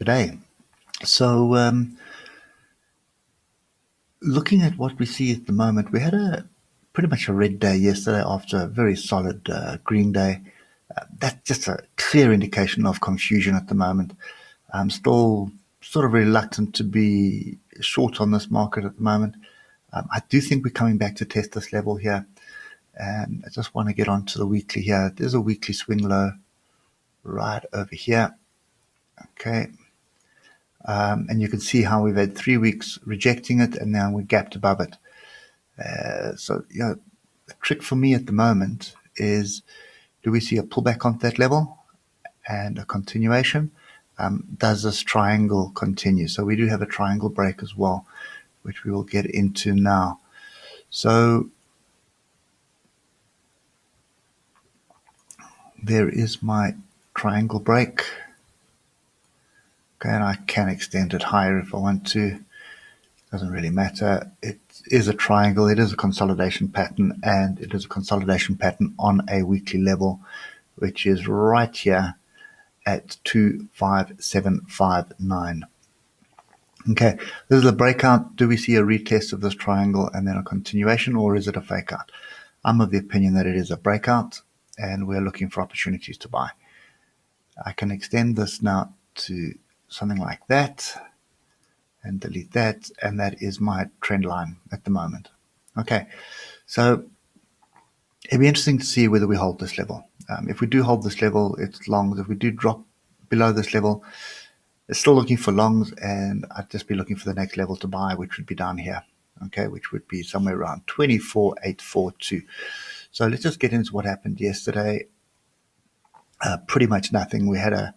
today. So, looking at what we see at the moment, we had a pretty much a red day yesterday after a very solid green day. That's just a clear indication of confusion at the moment. I'm still sort of reluctant to be short on this market at the moment. I do think we're coming back to test this level here. And I just want to get onto the weekly here. There's a weekly swing low right over here. Okay. And you can see how we've had 3 weeks rejecting it, and now we're gapped above it. The trick for me at the moment is, do we see a pullback on that level and a continuation? Does this triangle continue? So we do have a triangle break as well, which we will get into now. So there is my triangle break. Okay, and I can extend it higher if I want to. Doesn't really matter. It is a triangle. It is a consolidation pattern, and it is a consolidation pattern on a weekly level, which is right here at 25759. Okay, this is a breakout. Do we see a retest of this triangle and then a continuation, or is it a fake out? I'm of the opinion that it is a breakout, and we're looking for opportunities to buy. I can extend this now to something like that and delete that, and that is my trend line at the moment. Okay, so it'd be interesting to see whether we hold this level. If we do hold this level, it's longs. If we do drop below this level, it's still looking for longs, and I'd just be looking for the next level to buy, which would be down here, okay, which would be somewhere around 24,842. So let's just get into what happened yesterday. Pretty much nothing. We had a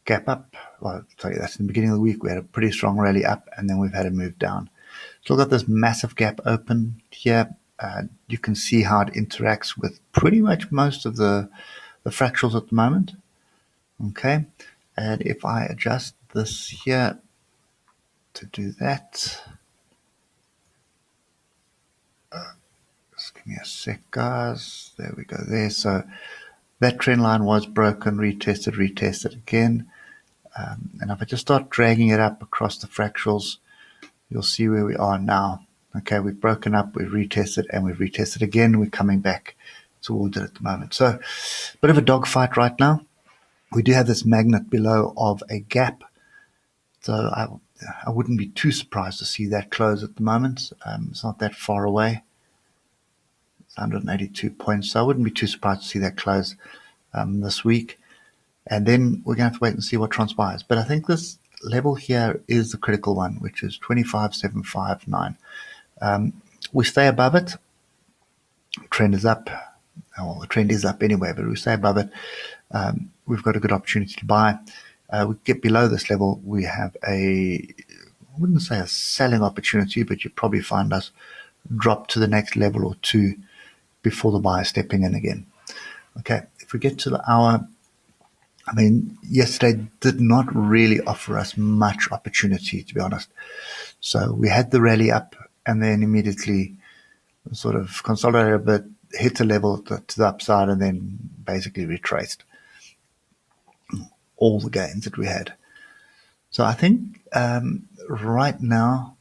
gap up. Well, sorry, that's in the beginning of the week. We had a pretty strong rally up, and then we've had a move down. Still got this massive gap open here. You can see how it interacts with pretty much most of the fractals at the moment. Okay, and if I adjust this here to do that, just give me a sec, guys. There we go there. So that trend line was broken, retested again. And if I just start dragging it up across the fractals, you'll see where we are now. Okay, we've broken up, we've retested, and we've retested again. We're coming back towards it at the moment. So, a bit of a dogfight right now. We do have this magnet below of a gap. So, I wouldn't be too surprised to see that close at the moment. It's not that far away. It's 182 points. So, I wouldn't be too surprised to see that close this week. And then we're going to have to wait and see what transpires. But I think this level here is the critical one, which is 25,759. We stay above it. Trend is up. Well, the trend is up anyway, but we stay above it. We've got a good opportunity to buy. We get below this level, we have I wouldn't say a selling opportunity, but you'd probably find us drop to the next level or two before the buyer stepping in again. Okay, if we get to the hour, I mean, yesterday did not really offer us much opportunity, to be honest. So we had the rally up and then immediately sort of consolidated a bit, hit a level to the upside, and then basically retraced all the gains that we had. So I think right now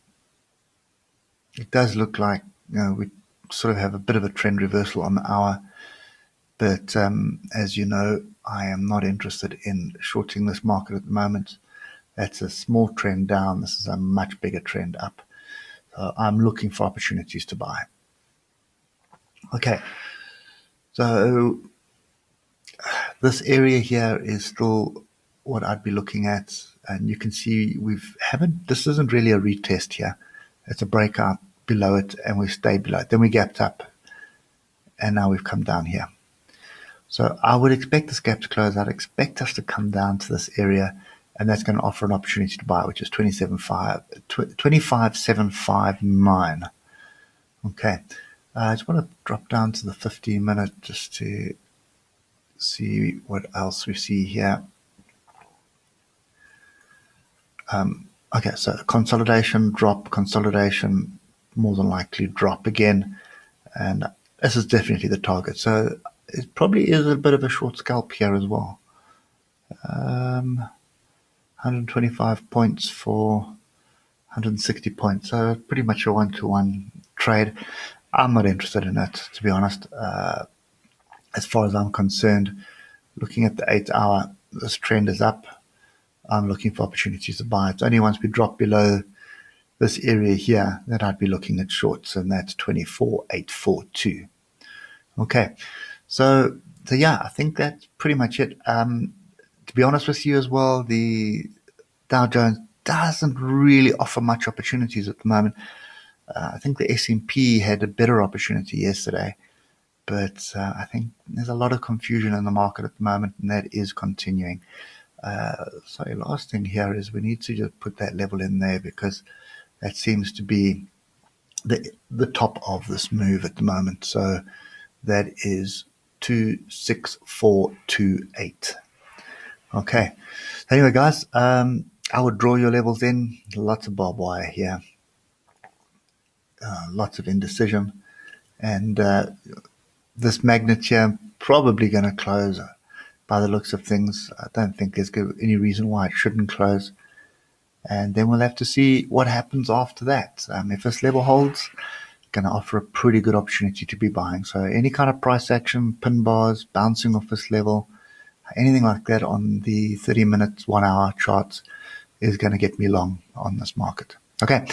it does look like we sort of have a bit of a trend reversal on the hour. But as you know, I am not interested in shorting this market at the moment. That's a small trend down. This is a much bigger trend up. So I'm looking for opportunities to buy. Okay. So this area here is still what I'd be looking at. And you can see this isn't really a retest here. It's a breakout below it, and we stay below it. Then we gapped up, and now we've come down here. So I would expect this gap to close. I'd expect us to come down to this area, and that's going to offer an opportunity to buy, which is 25,759. Okay. I just want to drop down to the 15-minute just to see what else we see here. Okay, so consolidation, drop, consolidation, more than likely drop again. And this is definitely the target. So it probably is a bit of a short scalp here as well. 125 points for 160 points. So pretty much a one-to-one trade. I'm not interested in it, to be honest. As far as I'm concerned, looking at the 8 hour, this trend is up. I'm looking for opportunities to buy. It's only once we drop below this area here that I'd be looking at shorts, and that's 24,842. Okay, so yeah, I think that's pretty much it. To be honest with you as well, the Dow Jones doesn't really offer much opportunities at the moment. I think the S&P had a better opportunity yesterday, but I think there's a lot of confusion in the market at the moment, and that is continuing. So the last thing here is we need to just put that level in there, because that seems to be the top of this move at the moment. So that is 26428. Okay. Anyway, guys, I would draw your levels in. Lots of barbed wire here, lots of indecision, and this magnet here probably going to close by the looks of things. I don't think there's any reason why it shouldn't close. And then we'll have to see what happens after that. If this level holds, going to offer a pretty good opportunity to be buying. So any kind of price action, pin bars, bouncing off this level, anything like that on the 30 minutes, 1 hour charts is going to get me long on this market. Okay.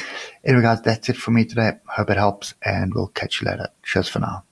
Anyway, guys, that's it for me today. Hope it helps, and we'll catch you later. Cheers for now.